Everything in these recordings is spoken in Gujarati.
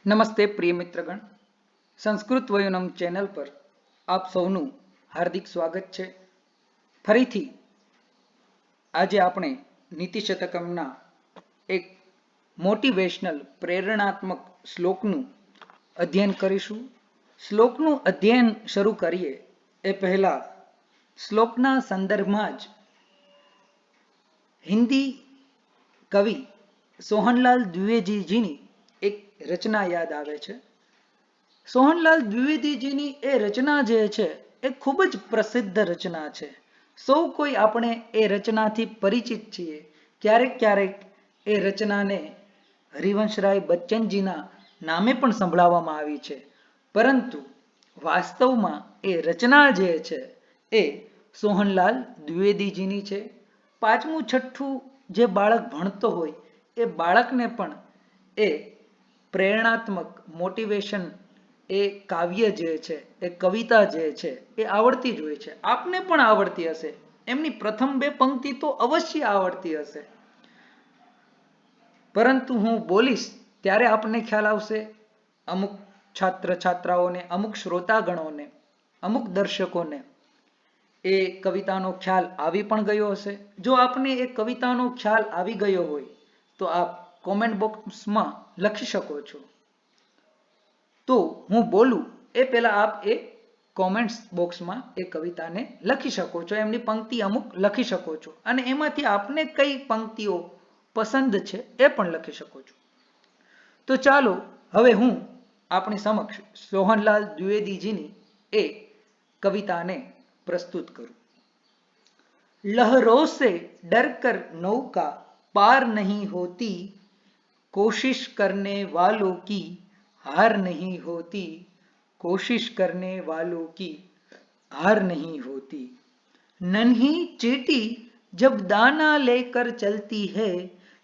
નમસ્તે પ્રિય મિત્રગણ, સંસ્કૃત વયુનમ ચેનલ પર આપ સૌનું હાર્દિક સ્વાગત છે. ફરીથી આજે આપણે નીતિ શતકમના એક મોટિવેશનલ પ્રેરણાત્મક શ્લોકનું અધ્યયન કરીશું. શ્લોકનું અધ્યયન શરૂ કરીએ એ પહેલા શ્લોકના સંદર્ભમાં જ હિન્દી કવિ સોહનલાલ દ્વિવેદીજીની એક રચના યાદ આવે છે. સોહનલાલ દ્વિવેદીજીની એ રચના જે છે એ ખૂબ જ પ્રસિદ્ધ રચના છે. સૌ કોઈ આપણે એ રચનાથી પરિચિત છીએ. ક્યારેક ક્યારેક એ રચનાને હરિવંશરાય બચ્ચનજીના નામે પણ સંભળાવવામાં આવી છે, પરંતુ વાસ્તવમાં એ રચના જે છે એ સોહનલાલ દ્વિવેદીજીની છે. પાંચમું છઠ્ઠું જે બાળક ભણતો હોય એ બાળકને પણ એ પ્રેરણાત્મક મોટિવેશન એ કાવ્ય જે છે, એ કવિતા જે છે એ આવડતી જ હોય છે. આપને પણ આવડતી હશે. એમની પ્રથમ બે પંક્તિ તો અવશ્ય આવડતી હશે, પરંતુ હું બોલીશ ત્યારે આપણને ખ્યાલ આવશે. અમુક છાત્ર છાત્રાઓને, અમુક શ્રોતાગણોને, અમુક દર્શકોને એ કવિતાનો ખ્યાલ આવી પણ ગયો હશે. જો આપને એ કવિતાનો ખ્યાલ આવી ગયો હોય તો આપ કોમેન્ટ બોક્સમાં લખી શકો છો. તો હું બોલું એ પહેલા આપ એ કોમેન્ટ્સ બોક્સમાં એ કવિતાને લખી શકો છો, એમની પંક્તિ અમુક લખી શકો છો, અને એમાંથી આપને કઈ પંક્તિઓ પસંદ છે એ પણ લખી શકો છો. તો ચાલો હવે હું આપણી સમક્ષ સોહનલાલ દ્વિવેદીજીની એ કવિતાને प्रस्तुत करूं. लहरों से डरकर नौका पार नहीं होती, कोशिश करने वालों की हार नहीं होती, कोशिश करने वालों की हार नहीं होती. नन्ही चींटी जब दाना लेकर चलती है,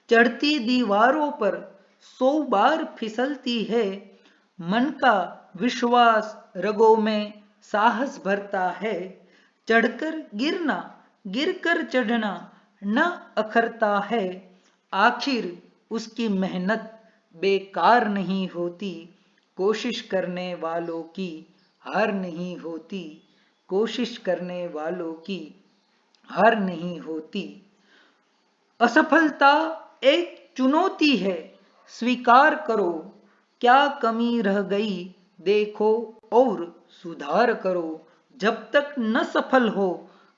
चढ़ती दीवारों पर 100 बार फिसलती है. मन का विश्वास रगों में साहस भरता है, चढ़कर गिरना गिरकर चढ़ना न अखरता है. आखिर उसकी मेहनत बेकार नहीं होती, कोशिश करने वालों की हार नहीं होती, कोशिश करने वालों की हार नहीं होती. असफलता एक चुनौती है, स्वीकार करो. क्या कमी रह गई देखो और सुधार करो. जब तक न सफल हो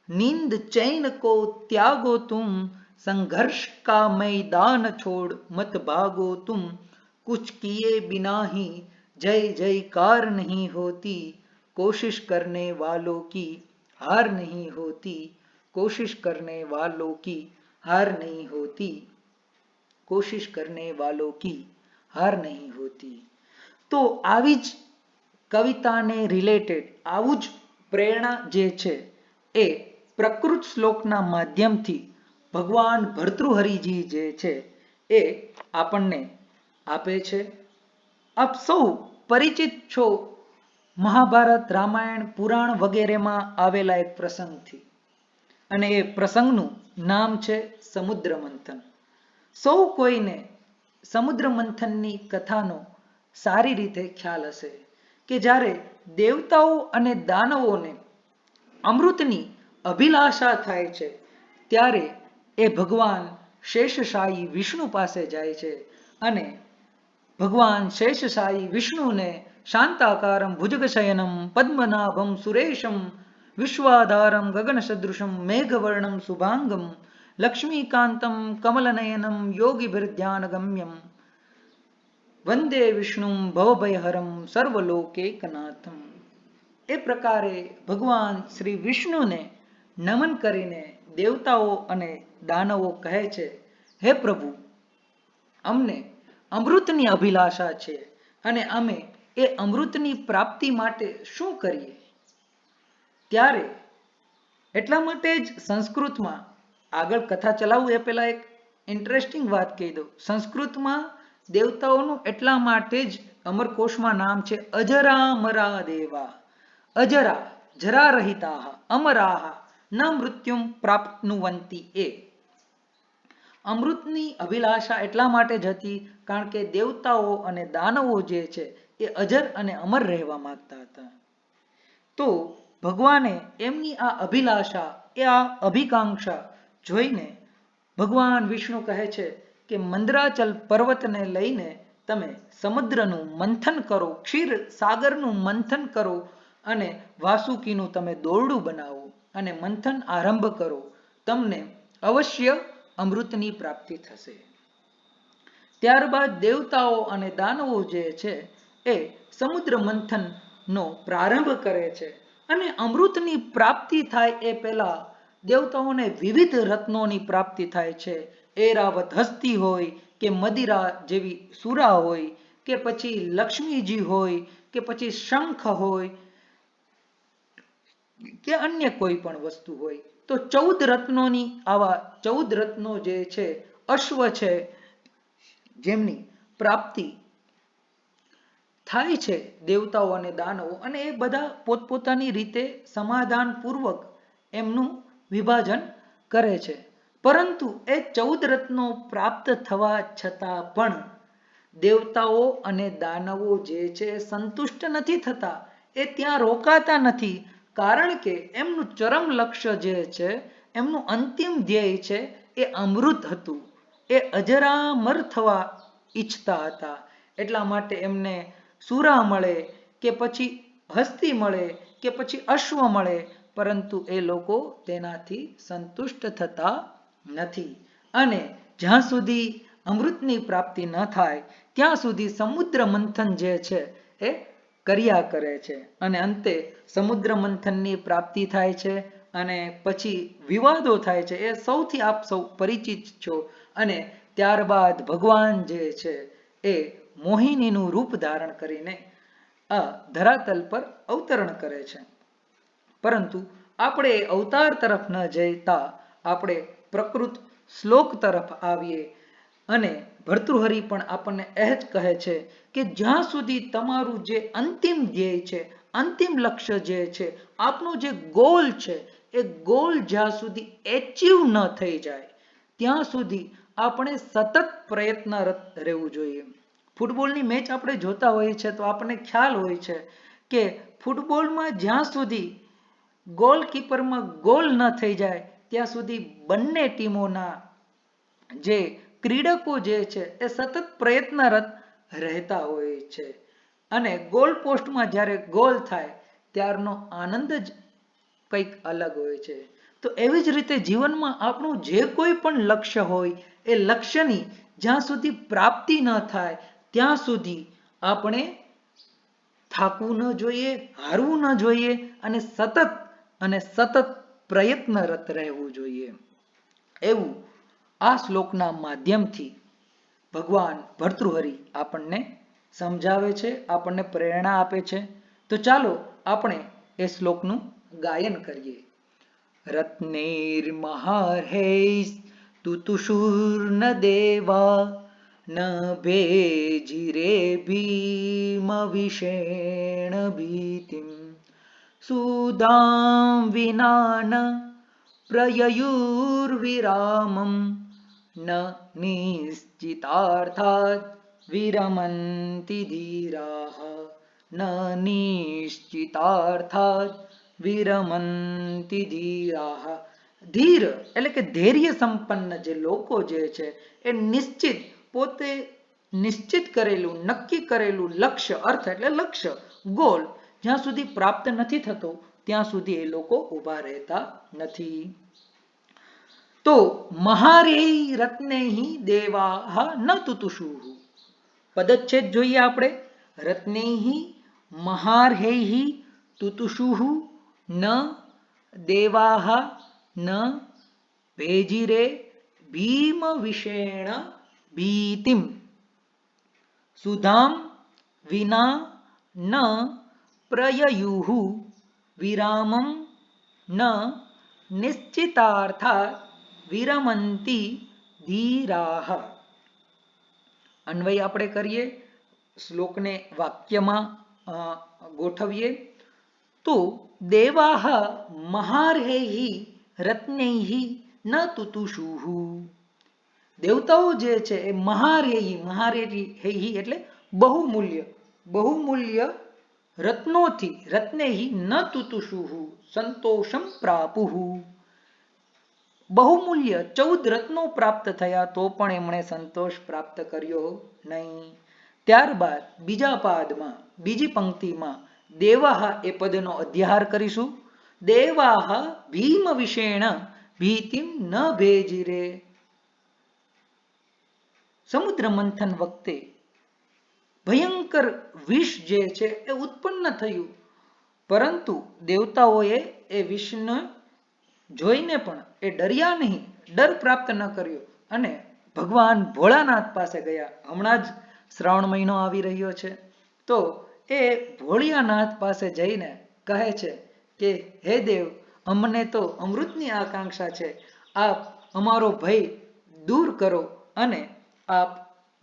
नींद चैन को त्यागो तुम, संघर्ष का मैदान छोड़ मत भागो तुम. कुछ किए बिना ही जय जयकार नहीं होती, कोशिश करने वालों की हार नहीं होती, कोशिश करने वालों की हार नहीं होती, कोशिश करने वालों की हार नहीं होती. તો આવી જ કવિતાને રિલેટેડ આવું જ પ્રેરણા જે છે એ પ્રકૃત શ્લોકના માધ્યમથી ભગવાન ભર્તૃહરિજી જે છે એ આપણને આપે છે. આપ સૌ પરિચિત છો મહાભારત, રામાયણ, પુરાણ વગેરેમાં આવેલા એક પ્રસંગથી, અને એ પ્રસંગનું નામ છે સમુદ્ર મંથન. સૌ કોઈને સમુદ્ર મંથનની કથાનો સારી રીતે ખ્યાલ હશે કે જ્યારે દેવતાઓ અને દાનવોને અમૃતની અભિલાષા થાય છે ત્યારે એ ભગવાન શેષશાયી વિષ્ણુ પાસે જાય છે અને ભગવાન શેષશાયી વિષ્ણુને શાંતાકારમ ભુજગશયનમ પદ્મનાભમ સુરેશમ વિશ્વાધારમ ગગનસદૃશમ મેઘવર્ણમ શુભાંગમ લક્ષ્મીકાંતમ કમલનયનમ યોગીભિર્ધ્યાનગમ્યમ વંદે વિષ્ણુ ભવભયહરમ સર્વલોકૈકનાથમ. એ પ્રકારે ભગવાન શ્રી વિષ્ણુને નમન કરીને દેવતાઓ અને દાનવો કહે છે, હે પ્રભુ, અમને અમૃતની અભિલાષા છે અને અમે એ અમૃતની પ્રાપ્તિ માટે શું કરીએ? ત્યારે એટલા માટે જ સંસ્કૃતમાં, આગળ કથા ચલાવું એ પહેલા એક ઇન્ટરેસ્ટિંગ વાત કહી દઉં. સંસ્કૃતમાં દેવતાઓનું એટલા માટે જ અમરકોશમાં નામ છે અજરામરા દેવા. અજરા જરા રહિતા અમરાહ ન મૃત્યુમ પ્રાપ્નુવંતી. એ અમૃતની અભિલાષા એટલા માટે જ હતી કારણ કે દેવતાઓ અને દાનવો જે છે એ અજર અને અમર રહેવા માંગતા હતા. તો ભગવાને એમની આ અભિલાષા એ આ અભિકાંક્ષા જોઈને ભગવાન વિષ્ણુ કહે છે કે મંદરાચલ પર્વતને લઈને તમે સમુદ્રનું મંથન કરો, ક્ષીર સાગરનું મંથન કરો અને વાસુકીનું તમે દોરડું બનાવો અને મંથન આરંભ કરો. તમને અવશ્ય અમૃતની પ્રાપ્તિ થશે. ત્યારબાદ દેવતાઓ અને દાનવો જે છે એ સમુદ્ર મંથનનો પ્રારંભ કરે છે અને અમૃતની પ્રાપ્તિ થાય એ પહેલા દેવતાઓને વિવિધ રત્નોની પ્રાપ્તિ થાય છે. એરાવત હસ્તી હોય કે મદિરા જેવી સુરા હોય કે પછી લક્ષ્મીજી હોય કે પછી શંખ હોય કે અન્ય કોઈ પણ વસ્તુ હોય. તો 14 રત્નોની આવા 14 રત્નો જે છે અશ્વ છે જેમની પ્રાપ્તિ થાય છે દેવતાઓ અને દાનવો, અને એ બધા પોતપોતાની રીતે સમાધાન પૂર્વક એમનું વિભાજન કરે છે. પરંતુ એ 14 રત્નો પ્રાપ્ત થવા છતાં પણ દેવતાઓ અને દાનવો જે છે સંતુષ્ટ નથી થતા, એ ત્યાં રોકાતા નથી. કારણ કે એમનું ચરમ લક્ષ્ય જે છે, એમનું અંતિમ ધ્યેય છે એ અમૃત હતું. એ અજરામર થવા ઈચ્છતા હતા. એટલા માટે એમને સુરા મળે કે પછી હસ્તી મળે કે પછી અશ્વ મળે, પરંતુ એ લોકો તેનાથી સંતુષ્ટ થતા નથી. અને જ્યાં સુધી અમૃતની પ્રાપ્તિ ન થાય ત્યાં સુધી સમુદ્ર મંથન જે છે એ કર્યા કરે છે. અને અંતે સમુદ્ર મંથનની પ્રાપ્તિ થાય છે અને પછી વિવાદો થાય છે, એ સૌથી આપ સૌ પરિચિત છો. અને ત્યારબાદ ભગવાન જે છે એ મોહિનીનું રૂપ ધારણ કરીને આ ધરાતલ પર અવતરણ કરે છે. પરંતુ આપણે અવતાર તરફ ન જતા આપણે પ્રકૃત શ્લોક તરફ આવીએ. અને ભર્તૃહરિ પણ આપણને એ જ કહે છે કે જ્યાં સુધી તમારું જે અંતિમ ધ્યેય છે, અંતિમ લક્ષ્ય જે છે, આપનો જે ગોલ છે, એ ગોલ જ્યાં સુધી એચીવ ન થઈ જાય ત્યાં સુધી આપણે સતત પ્રયત્નરત રહેવું જોઈએ. ફૂટબોલની મેચ આપણે જોતા હોઈએ છીએ તો આપણને ખ્યાલ હોય છે કે ફૂટબોલમાં જ્યાં સુધી ગોલકીપરમાં ગોલ ન થઈ જાય ત્યાં સુધી બંને ટીમોના જે ક્રીડકો જે છે એ સતત પ્રયત્નરત રહેતા હોય છે. અને ગોલ પોસ્ટમાં જ્યારે ગોલ થાય ત્યારનો આનંદ જ કંઈક અલગ હોય છે. તો એવી જ રીતે જીવનમાં આપણું જે કોઈ પણ લક્ષ્ય હોય એ લક્ષ્યની જ્યાં સુધી પ્રાપ્તિ ન થાય ત્યાં સુધી આપણે થાકવું ન જોઈએ, હારવું ન જોઈએ અને સતત પ્રયત્નરત રહેવું જોઈએ. એવું આ શ્લોકના માધ્યમથી ભગવાન ભર્તૃહરિ આપણને સમજાવે છે, આપણને પ્રેરણા આપે છે. તો ચાલો આપણે એ શ્લોકનું ગાયન કરીએ. રત્નૈર્મહાર્હૈઃ તુતુષુર્ન દેવા ન ભેજીરે ભીમવિષેણ ભીતિમ સુદાં વિના ન પ્રયયુર્વિરામં ન નિશ્ચિતાર્થાદ વિરમન્તિ ધીરાઃ ન નિશ્ચિતાર્થાદ વિરમન્તિ ધીરાઃ. ધીર એટલે કે ધૈર્ય સંપન્ન જે લોકો જે છે એ નિશ્ચિત, પોતે નિશ્ચિત કરેલું, નક્કી કરેલું લક્ષ્ય, અર્થ એટલે લક્ષ્ય, ગોલ જ્યાં સુધી પ્રાપ્ત નથી થતો ત્યાં સુધી એ લોકો ઊભા રહેતા નથી. તો મહાર્હૈ રત્નૈઃ દેવાઃ ન તુતુષુઃ. પદચ્છેદ જોઈએ આપણે. રત્નૈઃ મહાર્હૈઃ તુતુષુઃ ન દેવાઃ ન ભેજીરે ભીમવિષેણ ભીતિમ સુધામ વિના ન પ્રયયુઃ વિરામં ન નિશ્ચિતાર્થાત વિરમન્તિ ધીરાઃ. અન્વય આપણે કરીએ, શ્લોકને વાક્યમાં ગોઠવીએ. તો દેવાઃ મહાર્હૈઃ રત્નૈઃ ન તુતુષુઃ. દેવતાઓ જે છે એ મહારેહી એટલે બહુમૂલ્ય રત્નોથી રત્નેહી ન તુતુષુહુ સંતોષમ પ્રાપુહુ. બહુમૂલ્ય 14 રત્નો પ્રાપ્ત થયા તો પણ એમણે સંતોષ પ્રાપ્ત કર્યો નહીં. ત્યારબાદ બીજા પાદમાં બીજી પંક્તિમાં દેવાહ એ પદનો અધ્યાહાર કરીશું. દેવાહ ભીમ વિષેણ ભીતિમ ન ભેજીરે. સમુદ્ર મંથન વખતે ભયંકર વિષ જે છે એ ઉત્પન્ન થયું, પરંતુ દેવતાઓએ એ વિષને જોઈને પણ એ ડર્યા નહીં, ડર પ્રાપ્ત ન કર્યો અને ભગવાન ભોળાનાથ પાસે ગયા. હમણાં જ શ્રાવણ મહિનો આવી રહ્યો છે, તો એ ભોળિયાનાથ પાસે જઈને કહે છે કે હે દેવ, અમને તો અમૃતની આકાંક્ષા છે, આપ અમારો ભય દૂર કરો અને આપ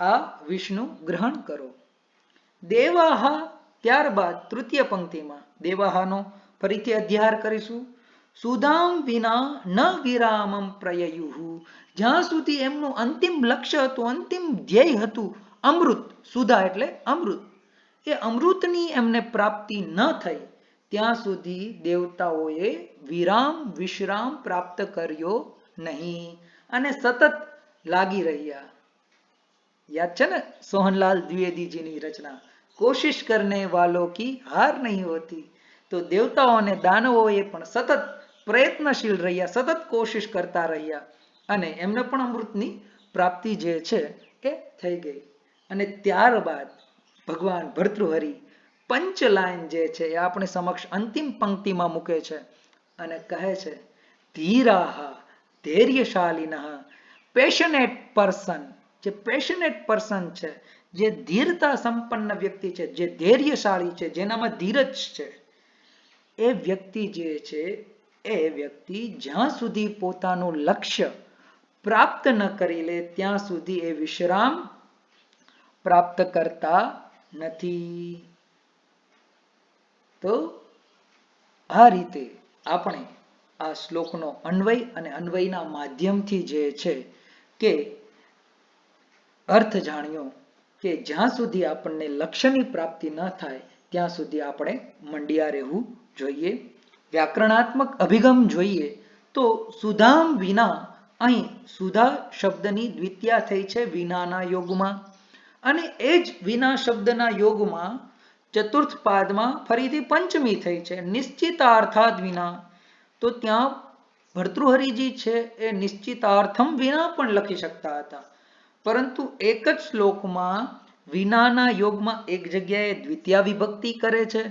આ વિષનું ગ્રહણ કરો. દેવાહ ત્યારબાદ તૃતીય પંક્તિમાં દેવાહનો ફરીથી અધ્યાહાર કરીશું. સુધામ વિના ન વિરામમ પ્રયયુહુ. જ્યાં સુધી એમનું અંતિમ લક્ષ્ય હતું, અંતિમ ધ્યેય હતું અમૃત, સુધા એટલે અમૃત, એ અમૃતની એમને પ્રાપ્તિ ન થઈ ત્યાં સુધી દેવતાઓએ વિશ્રામ પ્રાપ્ત કર્યો નહીં અને સતત લાગી રહ્યા. યાદ છે ને સોહનલાલ દ્વિવેદીજીની રચના, કોશિશ કરને વાલો કી હાર નહીં હોતી. તો દેવતાઓ અને દાનવોએ પણ સતત પ્રયત્નશીલ રહ્યા, સતત કોશિશ કરતા રહ્યા અને એમને પણ અમૃતની પ્રાપ્તિ જે છે એ થઈ ગઈ. અને ત્યારબાદ ભગવાન ભર્તૃહરિ પંચલાયન જે છે એ આપણી સમક્ષ અંતિમ પંક્તિમાં મૂકે છે અને કહે છે ધીરાહ ધૈર્યશાલિનઃ. પેશનેટ પર્સન, જે પેશનેટ પર્સન છે, જે ધીરતા સંપન્ન વ્યક્તિ છે, જે ધૈર્યશાળી છે, જેનામાં ધીરજ છે, એ વ્યક્તિ જે છે એ વ્યક્તિ જ્યાં સુધી પોતાનું લક્ષ્ય પ્રાપ્ત ન કરી લે ત્યાં સુધી એ વિશ્રામ પ્રાપ્ત કરતા નથી. તો આ રીતે આપણે આ શ્લોકનો અન્વય અને અન્વયના માધ્યમથી જે છે કે અર્થ જાણ્યો કે જ્યાં સુધી આપણને લક્ષ્યની પ્રાપ્તિ ન થાય ત્યાં સુધી આપણે મંડ્યા રહેવું જોઈએ. વ્યાકરણાત્મક અભિગમ જોઈએ તો સુધામ વિના, અહીં સુધા શબ્દની દ્વિતીયા થઈ છે વિનાના યોગમાં, અને એ જ વિના શબ્દના યોગમાં ચતુર્થ પાદમાં ફરીથી પંચમી થઈ છે નિશ્ચિતાર્થાદ વિના. તો ત્યાં ભર્તૃહરિજી છે એ નિશ્ચિતાર્થમ વિના પણ લખી શકતા હતા, પરંતુ એક જ શ્લોકમાં વિનાના યોગમાં એક જગ્યાએ દ્વિતીયા વિભક્તિ કરે છે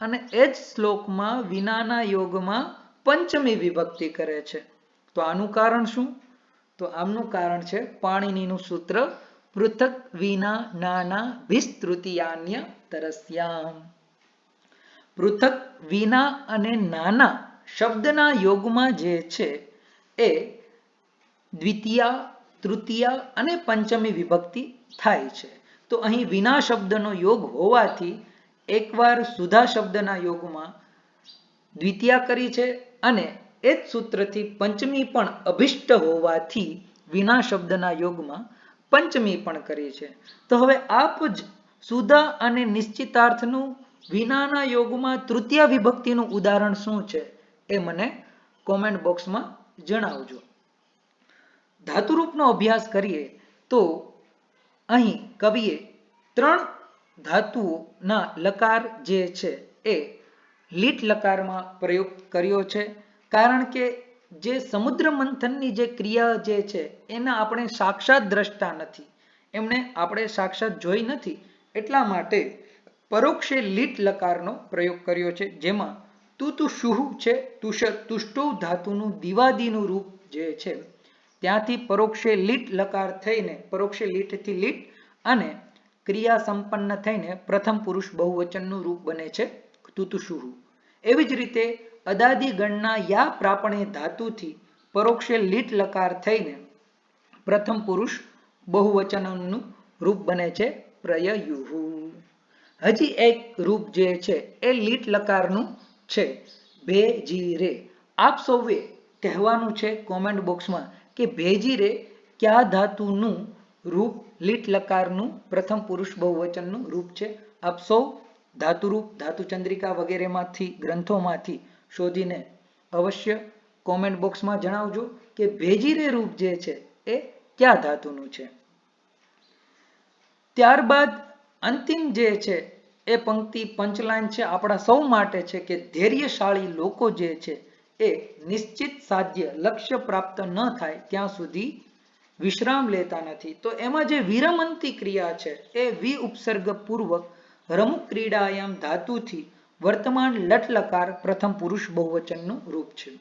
અને એ જ શ્લોકમાં વિનાના યોગમાં પંચમી વિભક્તિ કરે છે. તો આનું કારણ શું? તો આમનું કારણ છે પાણિનીનું સૂત્ર પૃથક વિના નાના ભિસ્તૃતીયાન્ય તરસ્યામ. પૃથક વિના અને નાના શબ્દના યોગમાં જે છે એ દ્વિતીયા, તૃતીયા અને પંચમી વિભક્તિ થાય છે. તો અહીં વિના શબ્દનો યોગ હોવાથી એકવાર સુધા શબ્દના યોગમાં દ્વિતીયા કરી છે અને એ જ સૂત્રથી પંચમી પણ અભિષ્ટ હોવાથી વિના શબ્દના યોગમાં પંચમી પણ કરી છે. તો હવે આપ જ સુધા અને નિશ્ચિતાર્થનું વિનાના યોગમાં તૃતીય વિભક્તિનું ઉદાહરણ શું છે એ મને કોમેન્ટ બોક્સમાં જણાવજો. ધાતુરૂપનો અભ્યાસ કરીએ તો અહીં કવિએ 3 ધાતુઓના લકાર જે છે એ લીટ લકારમાં પ્રયોગ કર્યો છે, કારણ કે જે સમુદ્ર મંથનની જે ક્રિયા જે છે એના આપણે સાક્ષાત દ્રષ્ટા નથી, એમને આપણે સાક્ષાત જોઈ નથી, એટલા માટે પરોક્ષે લીટ લકારનો પ્રયોગ કર્યો છે, જેમાં તુતુષુઃ છે તુષ્ટૌ ધાતુનું દિવાદીનું રૂપ જે છે ત્યાંથી પરોક્ષે લીટ લકાર થઈને પરોક્ષે લીટથી લીટ અને ક્રિયા સંપન્ન થઈને પ્રથમ પુરુષ બહુવચનનું રૂપ બને છે તુતુષુઃ. એવી જ રીતે અદાદિ ગણના યા પ્રાપણે ધાતુથી પરોક્ષે લીટ લકાર થઈને પ્રથમ પુરુષ બહુવચનનું રૂપ બને છે પ્રયયુઃ. હજી એક રૂપ જે છે એ લીટ લકારનું છે ભેજીરે. આપ સૌએ કહેવાનું છે કોમેન્ટ બોક્સમાં કે ભેજીરે કયા ધાતુનું રૂપ લીટ લકારનું પ્રથમ પુરુષ બહુવચનનું રૂપ છે? આપ સૌ ધાતુરૂપ, ધાતુચંદ્રિકા વગેરેમાંથી ગ્રંથોમાંથી શોધીને અવશ્ય કોમેન્ટ બોક્સમાં જણાવજો કે ભેજીરે રૂપ જે છે એ કયા ધાતુનું છે. ત્યારબાદ અંતિમ જે છે એ પંક્તિ પંચલાઈન છે, આપણા સૌ માટે છે કે ધૈર્યશાળી લોકો જે છે એ નિશ્ચિત સાધ્ય લક્ષ્ય પ્રાપ્ત ન થાય ત્યાં સુધી વિશ્રામ લેતા નથી. તો એમાં જે વિરમંતી ક્રિયા છે એ વિ ઉપસર્ગ પૂર્વક રમુક ક્રીડાયામ ધાતુથી વર્તમાન લટ લકાર પ્રથમ પુરુષ બહુવચનનું રૂપ છે.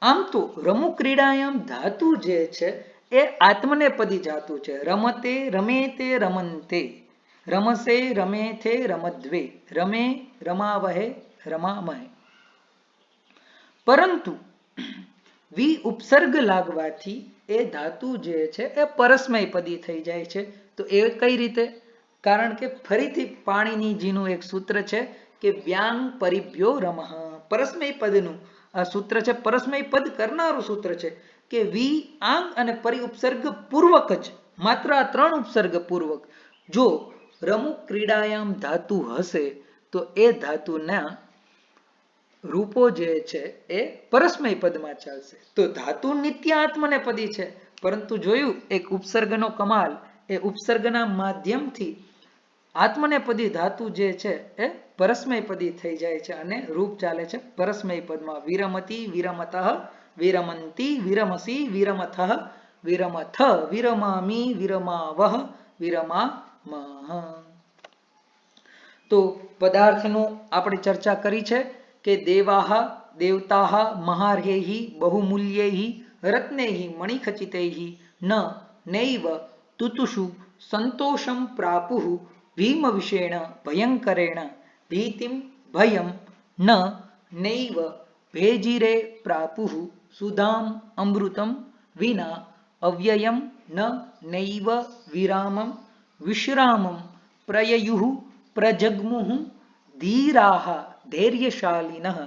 આમ તો રમુક ક્રીડાયામ ધાતુ જે છે એ આત્મનેપદી ધાતુ છે. રમતે, રમેતે, રમંતે, રમસે, રમેથે, રમદ્વે, રમે, રમાવહે, રમામહે. પરંતુ વિ ઉપસર્ગ લાગવાથી એ ધાતુ જે છે એ પરસ્મય પદી થઈ જાય છે. તો એ કઈ રીતે? કારણ કે ફરીથી પાણિનીજીનું એક સૂત્ર છે કે વ્યાંગ પરિભ્યો રમઃ. પરસ્મય પદનું આ સૂત્ર છે, પરસ્મય પદ કરનારું સૂત્ર છે કે વિ, આંગ અને પરિ ઉપસર્ગ પૂર્વક જ, માત્ર આ ત્રણ ઉપસર્ગ પૂર્વક જો રમુક ક્રીડાયામ ધાતુ હશે તો એ ધાતુના રૂપો જે છે એ પરસ્મય પદમાં ચાલશે. તો ધાતુ નિત્ય આત્મનેપદી છે, પરંતુ જોયું એક ઉપસર્ગનો કમાલ, એ ઉપસર્ગના માધ્યમથી આત્મનેપદી ધાતુ જે છે એ પરસ્મય પદી થઈ જાય છે અને રૂપ ચાલે છે પરસ્મય પદમાં. વિરમતી, વિરમતઃ, વિરમંતી, વિરમસી, વિરમથઃ, વિરમથ, વિરમામી, વિરમાવહ, વિરમામઃ. તો પદાર્થનું આપણે ચર્ચા કરી છે કે દેવાહ, દેવતાહ, મહાર્યૈ, બહુમૂલ્યૈ, રત્નૈ, મણિખચિતૈ ન નૈવ તુતુષુ સંતોષમ પ્રાપુઃ ભીમવિષેણ ભયંકરેણ ભીતિમ ભયમ ન નૈવ ભેજીરે પ્રાપુઃ સુધામ અમૃતમ વિના અવ્યયમ ન નૈવ વિરામમ વિશ્રામમ પ્રયયુઃ પ્રજગ્મુઃ ધીરાઃ ધૈર્યશાલિનઃ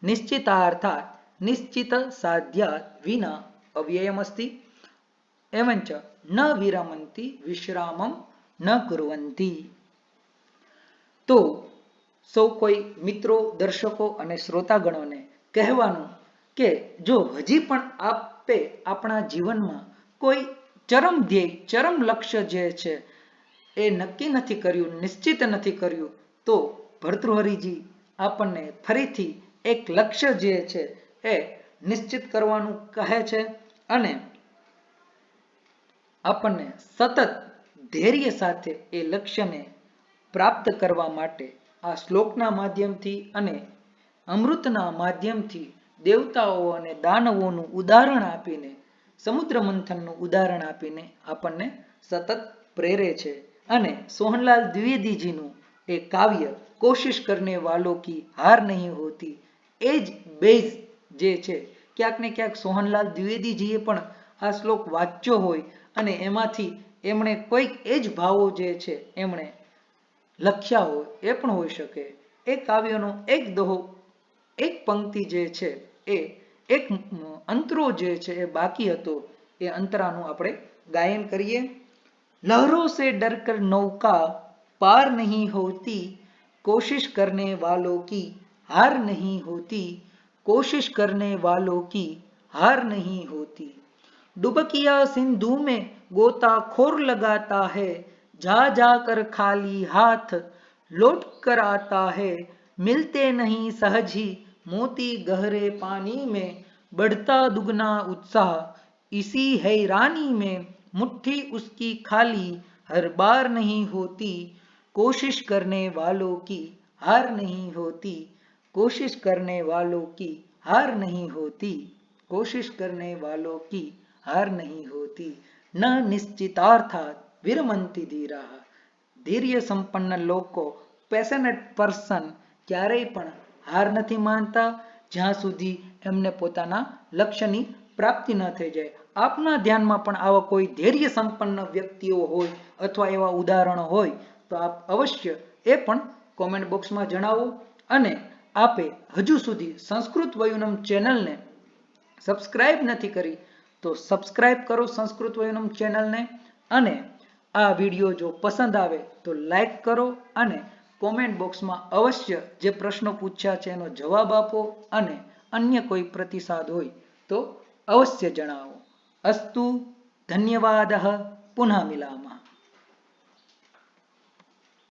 નિશ્ચિતાર્થાत् નિશ્ચિત સાધ્યાत् વિના અવ્યયમસ્તિ એવંચ ન વિરમંતિ વિશ્રામમ ન કુર્વંતિ. તો સૌ કોઈ મિત્રો, દર્શકો અને શ્રોતાગણોને કહેવાનું કે જો હજી પણ આપે આપણા જીવનમાં કોઈ ચરમ ધ્યેય, ચરમ લક્ષ્ય જે છે એ નક્કી નથી કર્યું, નિશ્ચિત નથી કર્યું, તો ભર્તૃહરિજી આપણને ફરીથી એક લક્ષ્ય જે છે એ નિશ્ચિત કરવાનું કહે છે અને આપણને સતત ધૈર્ય સાથે એ લક્ષ્યને પ્રાપ્ત કરવા માટે આ શ્લોકના માધ્યમથી અને અમૃતના માધ્યમથી દેવતાઓ અને દાનવોનું ઉદાહરણ આપીને, સમુદ્ર મંથનનું ઉદાહરણ આપીને આપણને સતત પ્રેરે છે. અને સોહનલાલ દ્વિવેદીજીનું એ કાવ્ય કોશિશ કરને વાલો કી હાર નહીં હોતી, એ જ બેઝ જે છે ક્યાંક ને ક્યાંક સોહનલાલ દ્વિવેદીજીએ પણ આ શ્લોક વાંચ્યો હોય અને એમાંથી એમણે કોઈક એ જ ભાવો જે છે એમણે લખ્યા હોય, એ પણ હોઈ શકે. એ કાવ્યનો એક દોહો, એક પંક્તિ જે છે એ એક અંતરો જે છે એ બાકી હતો, એ અંતરાનું આપણે ગાયન કરીએ. લહરો સે ડરકર નૌકા પાર નહીં હોતી, કોશિશ કરને વાલો કી હાર નહીં હોતી, कोशिश करने वालों की हार नहीं होती. डुबकिया सिंधु में गोताखोर लगाता है, जा जाकर खाली हाथ लौट कर आता है. मिलते नहीं सहज ही मोती गहरे पानी में, बढ़ता दुगना उत्साह इसी हैरानी में. मुट्ठी उसकी खाली हर बार नहीं होती, कोशिश करने वालों की हार नहीं होती, कोशिश करने वालों की हार नहीं होती, कोशिश करने वालों की हार नहीं होती. न निश्चितार्थात् विरमंति धीराः. ધૈર્ય સંપન્ન લોકો, પેશનેટ પર્સન ક્યારેય પણ હાર નથી માનતા જ્યાં સુધી એમને પોતાના લક્ષ્યની પ્રાપ્તિ ન થઈ જાય. આપના ધ્યાનમાં પણ આવા કોઈ ધૈર્ય સંપન્ન વ્યક્તિઓ હોય અથવા એવા ઉદાહરણો હોય તો આપ અવશ્ય એ પણ કોમેન્ટ બોક્સમાં જણાવો. અને આપે હજુ સુધી સંસ્કૃત વયુનમ ચેનલને સબસ્ક્રાઇબ નથી કરી તો સબસ્ક્રાઇબ કરો સંસ્કૃત વયનમ ચેનલને, અને આ વિડીયો જો પસંદ આવે તો લાઈક કરો, અને કોમેન્ટ બોક્સમાં અવશ્ય જે પ્રશ્નો પૂછ્યા છે એનો જવાબ આપો, અને અન્ય કોઈ પ્રતિસાદ હોય તો અવશ્ય જણાવો. અસ્તુ ધન્યવાદઃ પુનઃ મિલામः.